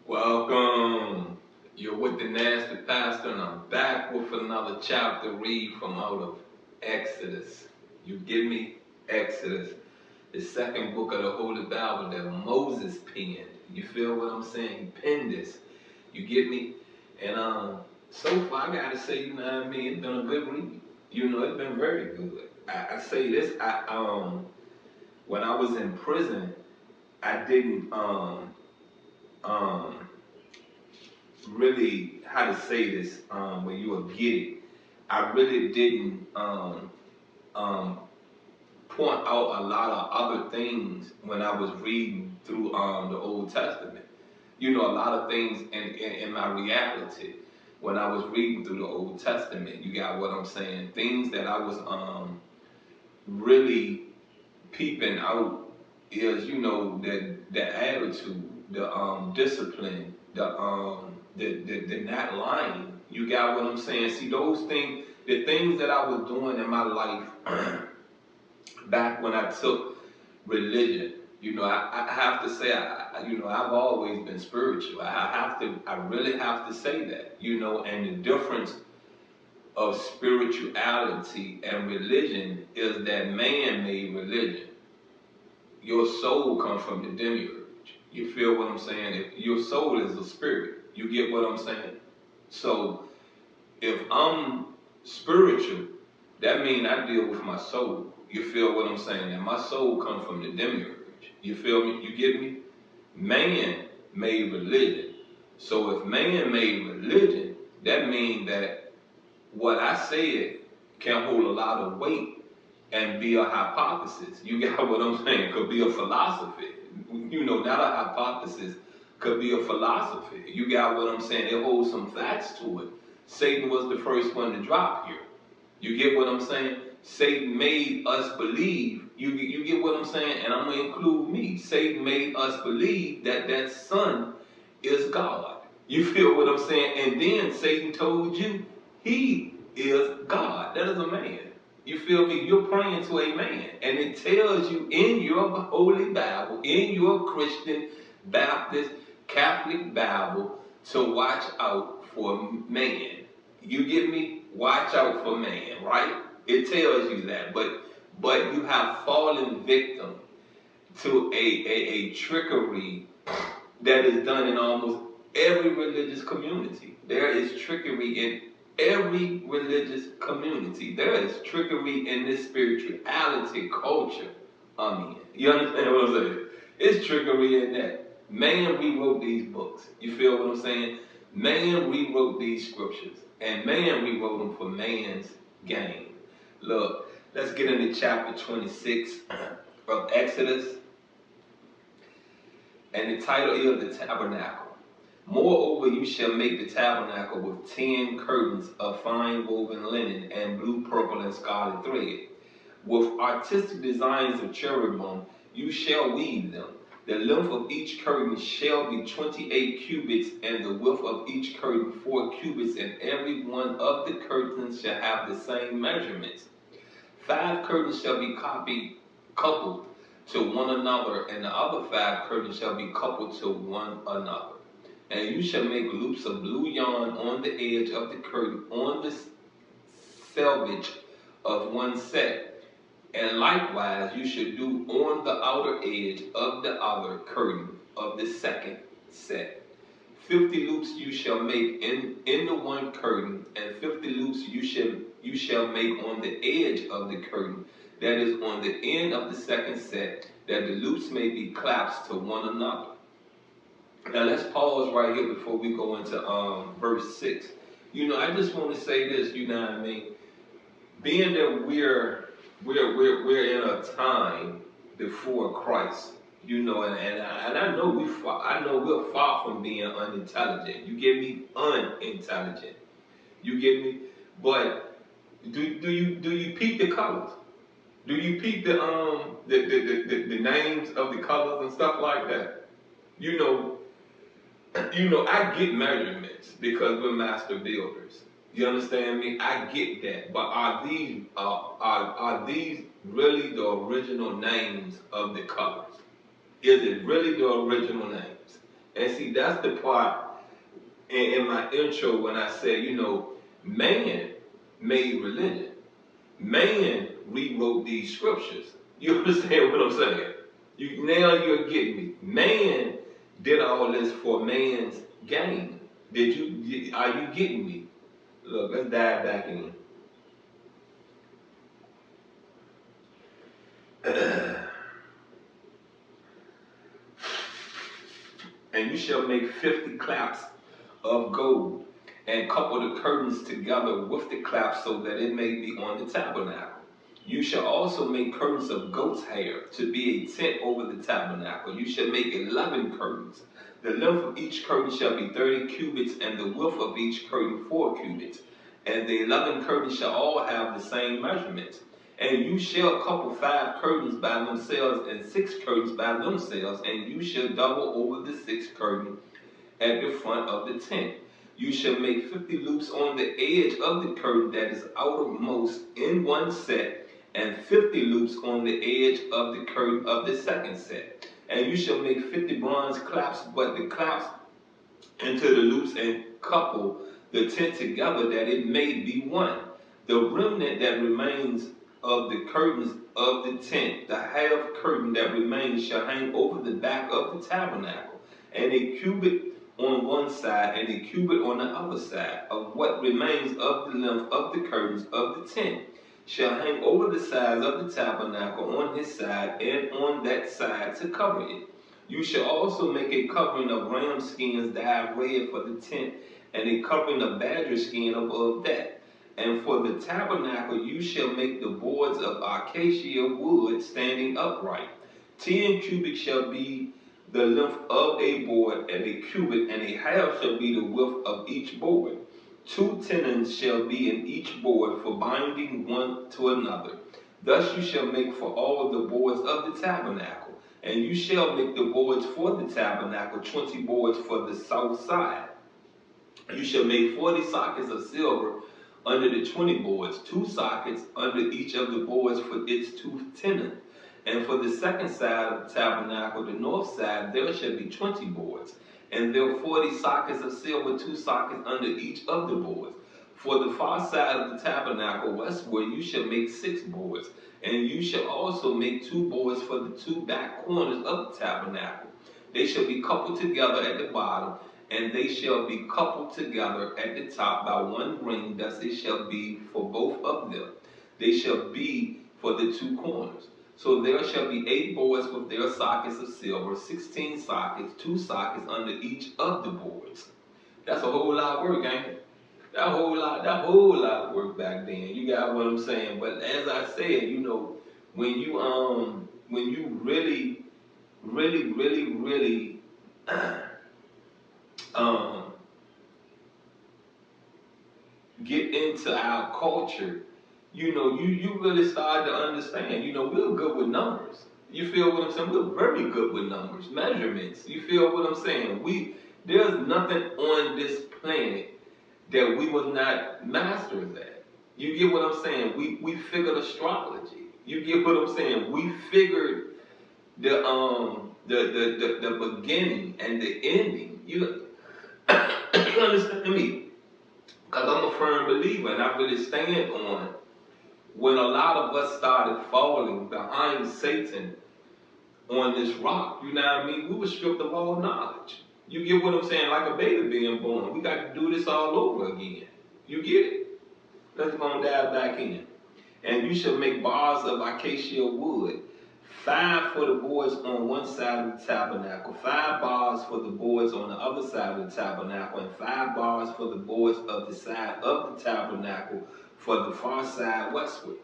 Welcome. You're with the Nasty Pastor, and I'm back with another chapter read from out of Exodus. You get me? Exodus, the second book of the Holy Bible that Moses penned. You feel what I'm saying? He penned this. You get me? And so far I gotta say, you know what I mean? It's been a good read. You know, it's been very good. I say this. When I was in prison, I didn't um really, how to say this, when you will get it. I really didn't um, point out a lot of other things when I was reading through the Old Testament. You know, a lot of things in my reality when I was reading through the Old Testament. You got what I'm saying? Things that I was really peeping out is, you know, the attitude, the discipline, the not lying. You got what I'm saying? See, those things, the things that I was doing in my life back when I took religion. You know, I have to say, you know, I've always been spiritual. I really have to say that. You know, and the difference of spirituality and religion is that man made religion. Your soul comes from the demiurge. You feel what I'm saying? If your soul is a spirit, you get what I'm saying? So if I'm spiritual, that means I deal with my soul. You feel what I'm saying? And my soul comes from the demiurge. You feel me? You get me? Man made religion. So if man made religion, that means that what I said can hold a lot of weight and be a hypothesis. You got what I'm saying? Could be a philosophy. You know, not a hypothesis, could be a philosophy. You got what I'm saying? It holds some facts to it. Satan was the first one to drop here. You get what I'm saying? Satan made us believe, you get what I'm saying? And I'm going to include me. Satan made us believe that that son is God. You feel what I'm saying? And then Satan told you he is God. That is a man. You feel me? You're praying to a man. And it tells you in your Holy Bible, in your Christian, Baptist, Catholic Bible, to watch out for man. You get me? Watch out for man, right? It tells you that. But you have fallen victim to a trickery that is done in almost every religious community. There is trickery in every religious community. There is trickery in this spirituality culture. I mean, you understand what I'm saying? It's trickery in that. Man rewrote these books. You feel what I'm saying? Man rewrote these scriptures. And man rewrote them for man's gain. Look, let's get into chapter 26 of Exodus. And the title is the tabernacle. Moreover, you shall make the tabernacle with 10 curtains of fine woven linen and blue, purple, and scarlet thread. With artistic designs of cherubim, you shall weave them. The length of each curtain shall be 28 cubits, and the width of each curtain 4 cubits, and every one of the curtains shall have the same measurements. 5 curtains shall be coupled to one another, and the other 5 curtains shall be coupled to one another. And you shall make loops of blue yarn on the edge of the curtain, on the selvage of one set. And likewise you should do on the outer edge of the other curtain of the second set. 50 loops you shall make in the one curtain, and 50 loops you shall make on the edge of the curtain, that is on the end of the second set, that the loops may be clasped to one another. Now let's pause right here before we go into verse 6. You know, I just want to say this, you know what I mean? Being that we're in a time before Christ, you know, and I know we're far from being unintelligent. You get me? Unintelligent. You get me? But do you peep the colors? Do you peep the names of the colors and stuff like that? You know, I get measurements because we're master builders. You understand me? I get that. But are these really the original names of the colors? Is it really the original names? And see, that's the part in my intro when I said, man made religion. Man rewrote these scriptures. You understand what I'm saying? Now you're getting me. Man did all this for man's gain. Are you getting me? Look, let's dive back in. And you shall make 50 claps of gold, and couple the curtains together with the claps so that it may be on the tabernacle. You shall also make curtains of goat's hair to be a tent over the tabernacle. You shall make 11 curtains. The length of each curtain shall be 30 cubits, and the width of each curtain 4 cubits. And the 11 curtains shall all have the same measurements. And you shall couple 5 curtains by themselves and 6 curtains by themselves, and you shall double over the 6th curtain at the front of the tent. You shall make 50 loops on the edge of the curtain that is outermost in one set, and 50 loops on the edge of the curtain of the second set. And you shall make 50 bronze claps, but the claps into the loops, and couple the tent together that it may be one. The remnant that remains of the curtains of the tent, the half curtain that remains, shall hang over the back of the tabernacle, and a cubit on one side and a cubit on the other side of what remains of the length of the curtains of the tent shall hang over the sides of the tabernacle on his side and on that side to cover it. You shall also make a covering of ram skins dyed red for the tent, and a covering of badger skin above that. And for the tabernacle you shall make the boards of acacia wood standing upright. 10 cubits shall be the length of a board, and a cubit and a half shall be the width of each board. 2 tenons shall be in each board for binding one to another. Thus you shall make for all the boards of the tabernacle. And you shall make the boards for the tabernacle, 20 boards for the south side. You shall make 40 sockets of silver under the 20 boards, 2 sockets under each of the boards for its 2 tenons. And for the second side of the tabernacle, the north side, there shall be 20 boards. And there are 40 sockets of silver, 2 sockets under each of the boards. For the far side of the tabernacle westward, you shall make 6 boards. And you shall also make 2 boards for the 2 back corners of the tabernacle. They shall be coupled together at the bottom, and they shall be coupled together at the top by 1 ring. Thus it shall be for both of them. They shall be for the 2 corners. So there shall be 8 boards with their sockets of silver, 16 sockets, 2 sockets under each of the boards. That's a whole lot of work, ain't it? That whole lot of work back then. You got what I'm saying? But as I said, when you really get into our culture, you really start to understand, we're good with numbers. You feel what I'm saying? We're very good with numbers, measurements. You feel what I'm saying? There's nothing on this planet that we was not masters at. You get what I'm saying? We figured astrology. You get what I'm saying? We figured the beginning and the ending. You understand me? Because I'm a firm believer, and I really stand on when a lot of us started falling behind Satan on this rock. You know what I mean? We were stripped of all knowledge. You get what I'm saying? Like a baby being born. We got to do this all over again. You get it? Let's go and dive back in. And you shall make bars of acacia wood, 5 for the boards on one side of the tabernacle, 5 bars for the boards on the other side of the tabernacle, and 5 bars for the boards of the side of the tabernacle for the far side westward.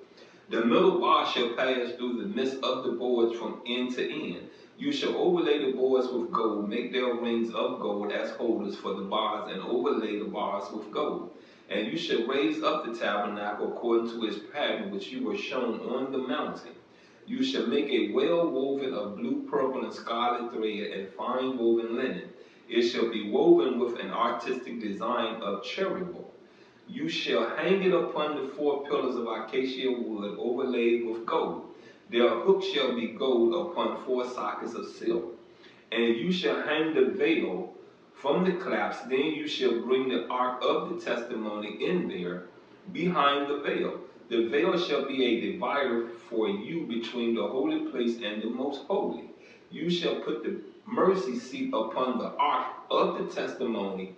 The middle bar shall pass through the midst of the boards from end to end. You shall overlay the boards with gold, make their rings of gold as holders for the bars, and overlay the bars with gold. And you shall raise up the tabernacle according to its pattern which you were shown on the mountain. You shall make a well woven of blue, purple, and scarlet thread, and fine woven linen. It shall be woven with an artistic design of cherubim. You shall hang it upon the 4 pillars of acacia wood overlaid with gold. Their hooks shall be gold upon 4 sockets of silver. And you shall hang the veil from the clasps. Then you shall bring the ark of the testimony in there behind the veil. The veil shall be a divider for you between the holy place and the most holy. You shall put the mercy seat upon the ark of the testimony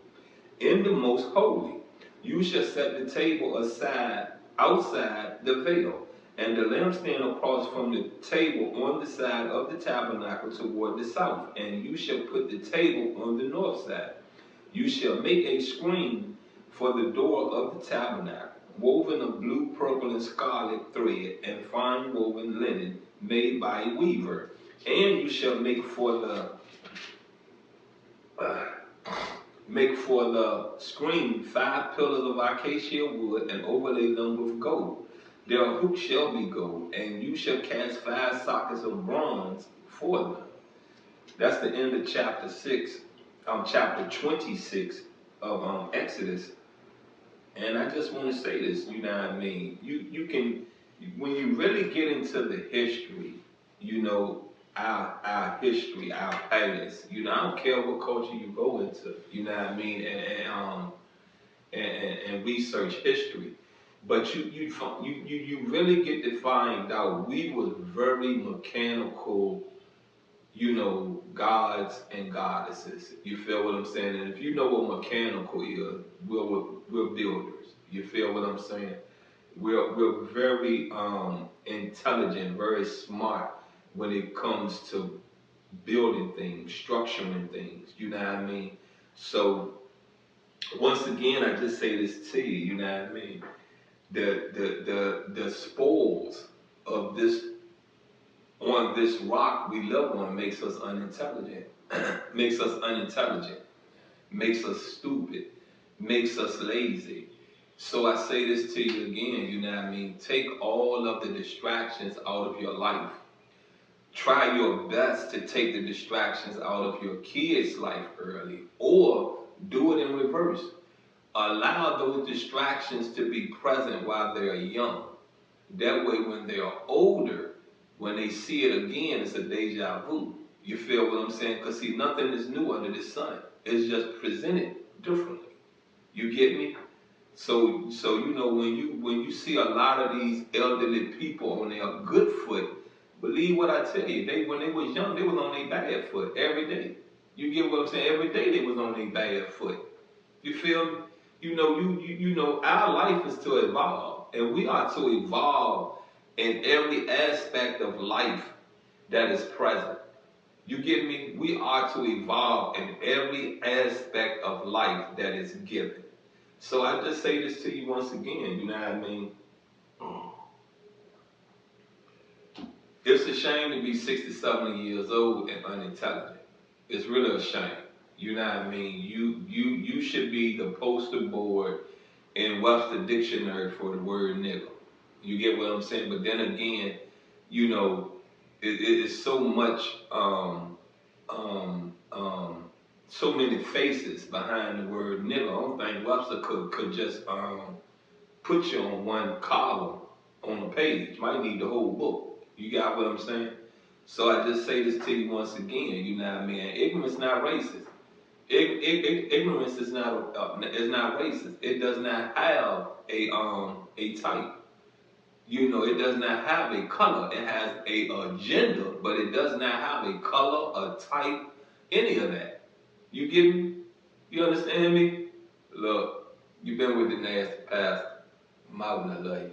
in the most holy. You shall set the table aside outside the veil, and the lampstand across from the table on the side of the tabernacle toward the south. And you shall put the table on the north side. You shall make a screen for the door of the tabernacle, woven of blue, purple, and scarlet thread, and fine woven linen made by a weaver. And you shall make for the screen 5 pillars of acacia wood, and overlay them with gold. Their hooks shall be gold, and you shall cast 5 sockets of bronze for them. That's the end of chapter 26 of Exodus. And I just want to say this, you know what I mean? You can, when you really get into the history, you know, our history, our past, you know, I don't care what culture you go into, you know what I mean, and research history. But you really get to find out we was very mechanical, you know, gods and goddesses. You feel what I'm saying? And if you know what mechanical is, we're builders. You feel what I'm saying? We're very intelligent, very smart when it comes to building things, structuring things. You know what I mean? So once again, I just say this to you. You know what I mean? The spoils of this on this rock we live on makes us unintelligent, makes us stupid, makes us lazy. So I say this to you again, you know what I mean? Take all of the distractions out of your life. Try your best to take the distractions out of your kids' life early, or do it in reverse. Allow those distractions to be present while they're young. That way, when they're older, when they see it again, it's a deja vu. You feel what I'm saying? Because see, nothing is new under the sun. It's just presented differently. You get me? So you know, when you see a lot of these elderly people on their good foot, believe what I tell you. When they was young, they was on their bad foot every day. You get what I'm saying? Every day they was on their bad foot. You feel me? You know, our life is to evolve, and we are to evolve in every aspect of life that is present. You get me? We are to evolve in every aspect of life that is given. So I just say this to you once again, you know what I mean? It's a shame to be 60, 70 years old and unintelligent. It's really a shame. You know what I mean? You should be the poster board in Webster Dictionary for the word nigga. You get what I'm saying? But then again, you know, it is so much, so many faces behind the word nigga. I don't think Webster could just put you on one column on a page. Might need the whole book. You got what I'm saying? So I just say this to you once again. You know what I mean? Ignorance not racist. Ignorance is not racist. It does not have a type. You know, it does not have a color. It has a agenda, but it does not have a color, a type, any of that. You get me? You understand me? Look, you've been with the nasty pastor. Marvin, I love you.